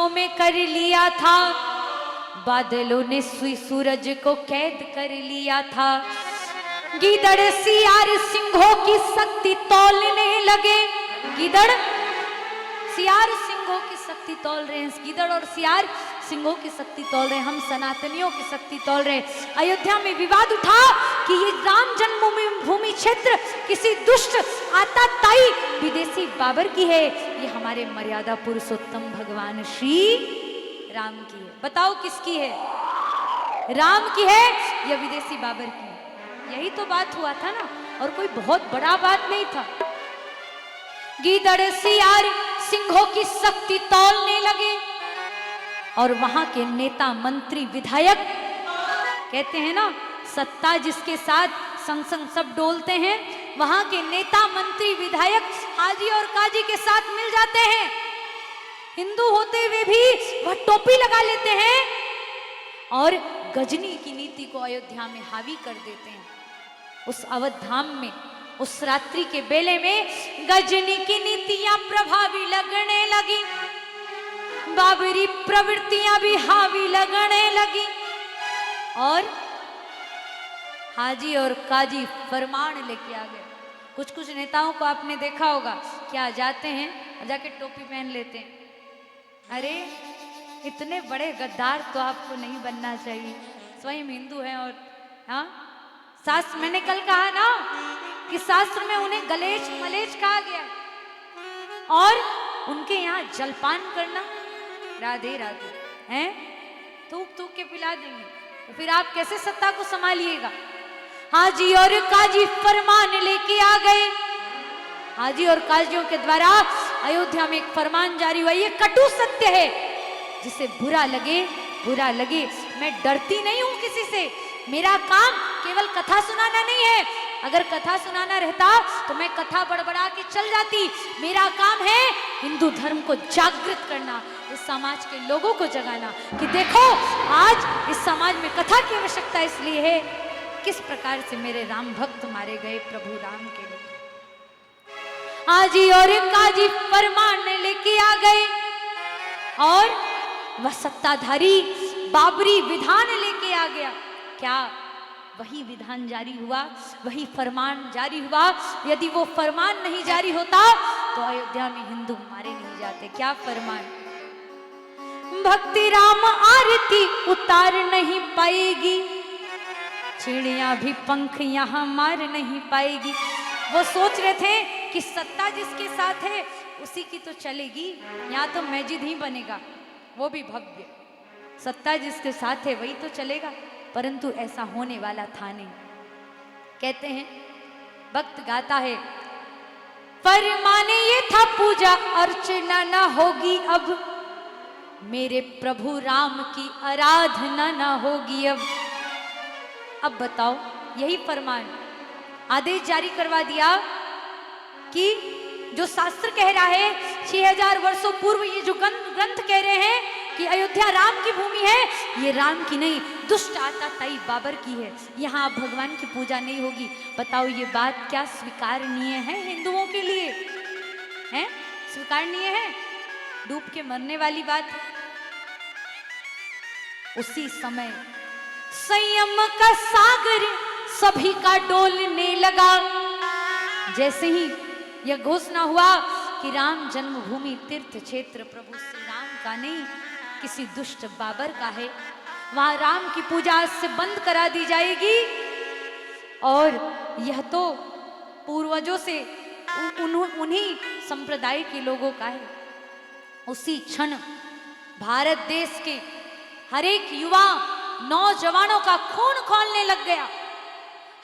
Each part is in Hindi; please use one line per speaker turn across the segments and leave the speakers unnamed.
खुशियों में कर लिया था, बादलों ने सुई सूरज को कैद कर लिया था। गीदड़ सियार सिंहों की शक्ति तौलने लगे, गीदड़ सियार सिंहों की शक्ति तौल रहे हैं, गीदड़ और सियार सिंहों की शक्ति तौल रहे हैं, हम सनातनियों की शक्ति तौल रहे हैं। अयोध्या में विवाद उठा कि ये राम जन्मभूमि क्षेत्र किसी दुष्ट आताताई विदेशी बाबर की है, ये हमारे मर्यादा पुरुषोत्तम भगवान श्री राम की है। बताओ किसकी है? राम की है या विदेशी बाबर की? यही तो बात हुआ था ना, और कोई बहुत बड़ा बात नहीं था। गीदड़ सियार सिंहों की शक्ति तौलने लगे और वहां के नेता मंत्री विधायक कहते हैं ना, सत्ता जिसके साथ संग संग सब डोलते हैं, वहां के नेता मंत्री विधायक हाजी और काजी के साथ मिल जाते हैं। हिंदू होते हुए भी वह टोपी लगा लेते हैं और गजनी की नीति को अयोध्या में हावी कर देते हैं। उस अवध धाम में उस रात्रि के बेले में गजनी की नीतियां प्रभावी लगने लगी, बाबरी प्रवृत्तियां भी हावी लगने लगी और हाजी और काजी फरमान लेके आ गए। कुछ कुछ नेताओं को आपने देखा होगा, क्या जाते हैं और जाके टोपी पहन लेते हैं। अरे इतने बड़े गद्दार तो आपको नहीं बनना चाहिए, स्वयं हिंदू हैं। और हाँ, शास्त्र, मैंने कल कहा ना कि शास्त्र में उन्हें गलेच मलेच कहा गया और उनके यहाँ जलपान करना, राधे राधे हैं, थूक थूक के पिला देंगे, तो फिर आप कैसे सत्ता को संभालिएगा? हाजी और काजी फरमान लेके आ गए। हाजी और काजियों के द्वारा अयोध्या में एक फरमान जारी हुआ। ये कटु सत्य है, जिसे बुरा लगे बुरा लगे। मैं डरती नहीं हूं किसी से, मेरा काम केवल कथा सुनाना नहीं है। अगर कथा सुनाना रहता तो मैं कथा बड़बड़ा के चल जाती। मेरा काम है हिंदू धर्म को जागृत करना, इस समाज के लोगों को जगाना कि देखो आज इस समाज में कथा की आवश्यकता इसलिए है, किस प्रकार से मेरे राम भक्त मारे गए प्रभु राम के लिए। हाजी और काजी फरमान लेके आ गए और वह सत्ताधारी बाबरी विधान लेके आ गया। क्या वही विधान जारी हुआ, वही फरमान जारी हुआ? यदि वो फरमान नहीं जारी होता तो अयोध्या में हिंदू मारे नहीं जाते। क्या फरमान? भक्ति राम आरती उतार नहीं पाएगी, चिड़िया भी पंख यहाँ मार नहीं पाएगी। वो सोच रहे थे कि सत्ता जिसके साथ है उसी की तो चलेगी, यहाँ तो मस्जिद ही बनेगा, वो भी भव्य। सत्ता जिसके साथ है वही तो चलेगा, परंतु ऐसा होने वाला था नहीं। कहते हैं, भक्त गाता है, फरमाने ये था पूजा अर्चना ना होगी अब, मेरे प्रभु राम की आराधना ना होगी अब। अब बताओ, यही फरमान आदेश जारी करवा दिया कि जो शास्त्र कह रहा है 6000 वर्षों पूर्व, ये जो ग्रंथ कह रहे हैं कि अयोध्या राम की भूमि है, ये राम की नहीं दुष्ट आताताई बाबर की है, यहाँ अब भगवान की पूजा नहीं होगी। बताओ ये बात क्या स्वीकारनीय है हिंदुओं के लिए? है स्वीकारनीय है? डूब के मरने वाली बात। उसी समय संयम का सागर सभी का डोलने लगा। जैसे ही यह घोषणा हुआ कि राम जन्मभूमि तीर्थ क्षेत्र प्रभु श्री राम का नहीं किसी दुष्ट बाबर का है, वहां राम की पूजा आज से बंद करा दी जाएगी। और यह तो पूर्वजों से उन्हीं संप्रदाय के लोगों का है। उसी क्षण भारत देश के हर एक युवा नौजवानों का खून खौलने लग गया।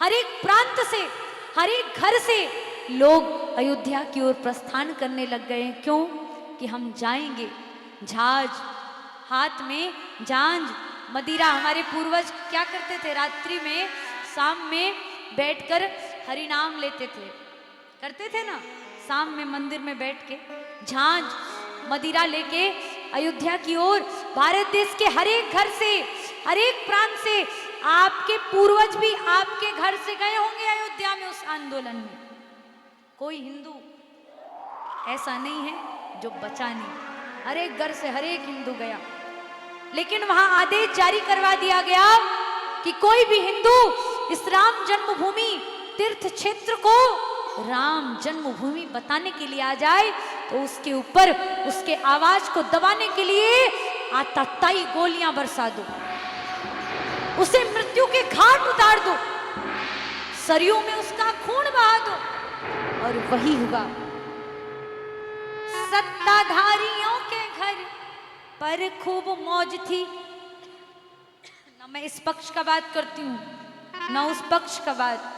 हर एक प्रांत से, हर एक घर से लोग अयोध्या की ओर प्रस्थान करने लग गए। क्यों? कि हम जाएंगे। झांझ हाथ में, झांझ मदिरा। हमारे पूर्वज क्या करते थे? रात्रि में, शाम में बैठकर हरि नाम लेते थे, करते थे ना। शाम में मंदिर में बैठ के झांझ मदिरा लेके अयोध्या की ओर भारत देश के हर एक घर से, हर एक प्रांत से आपके पूर्वज भी आपके घर से गए होंगे अयोध्या में उस आंदोलन में। कोई हिंदू ऐसा नहीं है जो बचा नहीं। हर एक घर से हर एक हिंदू गया, लेकिन वहां आदेश जारी करवा दिया गया कि कोई भी हिंदू इस राम जन्मभूमि तीर्थ क्षेत्र को राम जन्मभूमि बताने के लिए आ जाए तो उसके ऊपर उसके आवाज को दबाने के लिए आतताई गोलियां बरसा दो, उसे मृत्यु के घाट उतार दो, सरयू में उसका खून बहा दो। और वही हुआ। सत्ताधारियों के घर पर खूब मौज थी। ना मैं इस पक्ष का बात करती हूं ना उस पक्ष का बात।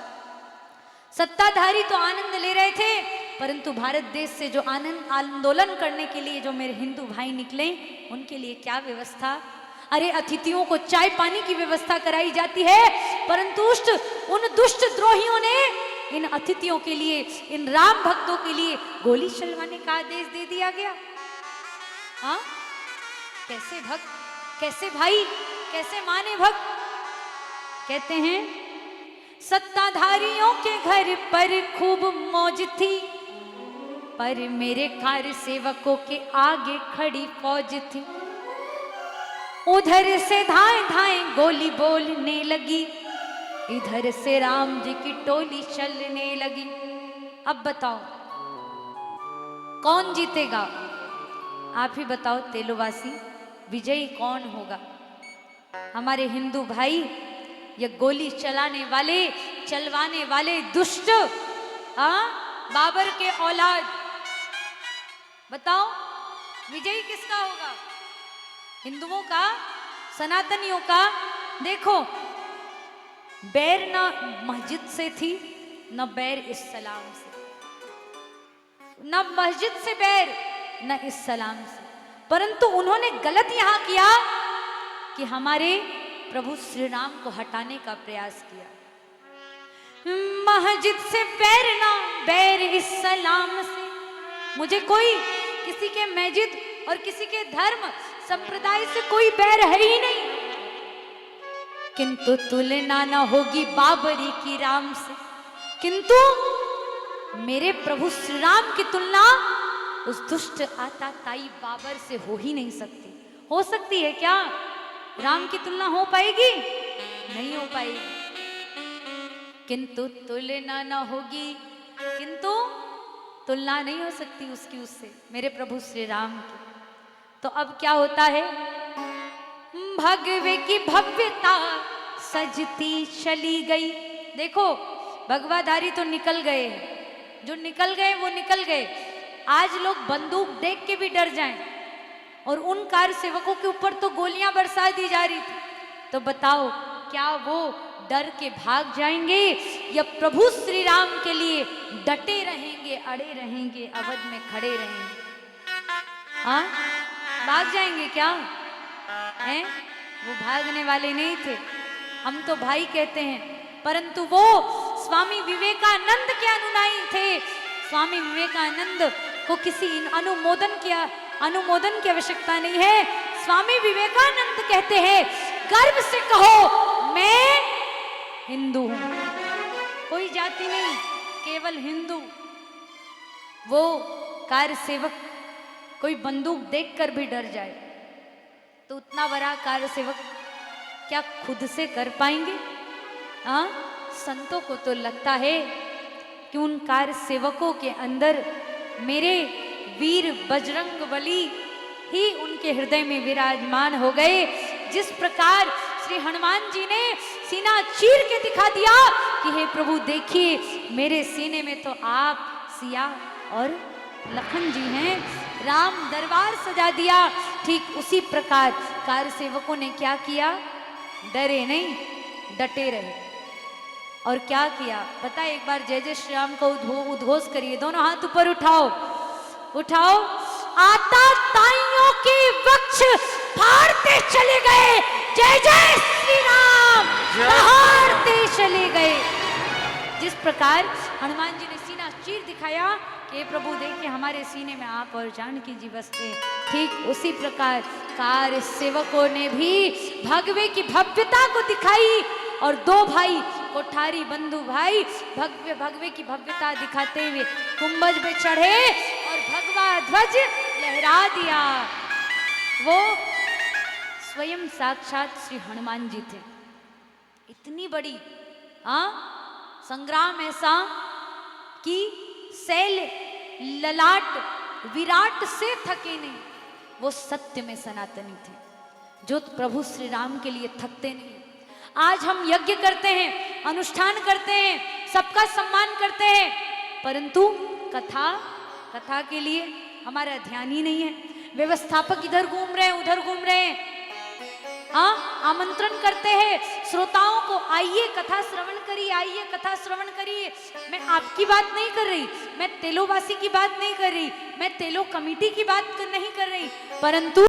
सत्ताधारी तो आनंद ले रहे थे, परंतु भारत देश से जो आनंद आंदोलन करने के लिए जो मेरे हिंदू भाई निकले, उनके लिए क्या व्यवस्था। अरे अतिथियों को चाय पानी की व्यवस्था कराई जाती है, परंतु उन दुष्ट द्रोहियों ने इन अतिथियों के लिए, इन राम भक्तों के लिए गोली चलवाने का आदेश दे दिया गया। हाँ, कैसे भक्त, कैसे भाई, कैसे माने भक्त। कहते हैं सत्ताधारियों के घर पर खूब मौज थी, पर मेरे कार्य सेवकों के आगे खड़ी फौज थी। उधर से धाए धाए गोली बोलने लगी, इधर से राम जी की टोली चलने लगी। अब बताओ कौन जीतेगा? आप ही बताओ तेलुवासी, विजयी कौन होगा? हमारे हिंदू भाई ये गोली चलवाने वाले दुष्ट बाबर के औलाद, बताओ विजयी किसका होगा? हिंदुओं का, सनातनियों का? देखो, बैर ना मस्जिद से थी, न बैर इस्लाम से, न मस्जिद से बैर, न इस्लाम से, परंतु उन्होंने गलत यहां किया कि हमारे प्रभु श्री राम को हटाने का प्रयास किया। मस्जिद से बैर ना बैर इस्लाम से। मुझे कोई किसी के मस्जिद और किसी के धर्म संप्रदाय से कोई बैर है ही नहीं, किंतु तुलना न होगी बाबरी की राम से। किंतु मेरे प्रभु श्री राम की तुलना उस दुष्ट आताताई बाबर से हो ही नहीं सकती। हो सकती है क्या? राम की तुलना हो पाएगी? नहीं हो पाएगी। किंतु तुलना न होगी, किंतु तुलना नहीं हो सकती उसकी उससे, मेरे प्रभु श्री राम की। तो अब क्या होता है? भगवे की भव्यता सजती चली गई। देखो, भगवाधारी तो निकल गए, जो निकल गए वो निकल गए। आज लोग बंदूक देख के भी डर जाएं, और उन कार सेवकों के ऊपर तो गोलियां बरसा दी जा रही थी। तो बताओ, क्या वो डर के भाग जाएंगे या प्रभु श्री राम के लिए डटे रहेंगे, अड़े रहेंगे, अवध में खड़े रहेंगे? हाँ, भाग जाएंगे क्या? हैं? वो भागने वाले नहीं थे, हम तो भाई कहते हैं, परंतु वो स्वामी विवेकानंद के अनुयायी थे। स्वामी विवेकानंद को किसी अनुमोदन की आवश्यकता नहीं है। स्वामी विवेकानंद कहते हैं, गर्व से कहो मैं हिंदू हूं, कोई जाति नहीं, केवल हिंदू। वो कार्य सेवक कोई बंदूक देखकर भी डर जाए तो उतना बड़ा कार्य सेवक क्या खुद से कर पाएंगे? हाँ, संतों को तो लगता है कि उन कार्य सेवकों के अंदर मेरे वीर बजरंगबली ही उनके हृदय में विराजमान हो गए। जिस प्रकार श्री हनुमान जी ने सीना चीर के दिखा दिया कि हे प्रभु देखिए, मेरे सीने में तो आप, सिया और लखन जी हैं, राम दरबार सजा दिया। ठीक उसी प्रकार कार्य सेवकों ने क्या किया? डरे नहीं, डटे रहे। और क्या किया पता है? एक बार जय जय श्री राम को उद्घोष करिए, दोनों हाथ ऊपर उठाओ, उठाओ। आताताइयों के वक्ष फाड़ते चले गए, जय जय श्री राम बहारते चले गए। जिस प्रकार हनुमान जी ने सीना चीर दिखाया कि प्रभु देखिए हमारे सीने में आप और जानकी जी बसते, ठीक उसी प्रकार कार्य सेवकों ने भी भगवे की भव्यता को दिखाई। और दो भाई कोठारी बंधु भाई भगवे की भव्यता दिखाते हुए कुंभज पे चढ़े और भगवा ध्वज लहरा दिया। वो स्वयं साक्षात श्री हनुमान जी थे। इतनी बड़ी संग्राम ऐसा कि शैल ललाट विराट से थके नहीं, वो सत्य में सनातनी थे, जो प्रभु श्री राम के लिए थकते नहीं। आज हम यज्ञ करते हैं, अनुष्ठान करते हैं, सबका सम्मान करते हैं, परंतु कथा के लिए हमारा ध्यान ही नहीं है। व्यवस्थापक इधर घूम रहे हैं, उधर घूम रहे हैं। आमंत्रण करते हैं श्रोताओं को, आइए कथा श्रवण करिए, आइए कथा श्रवण करिए। मैं आपकी बात नहीं कर रही, मैं तेलोवासी की बात नहीं कर रही, मैं तेलो कमेटी की बात नहीं कर रही, परंतु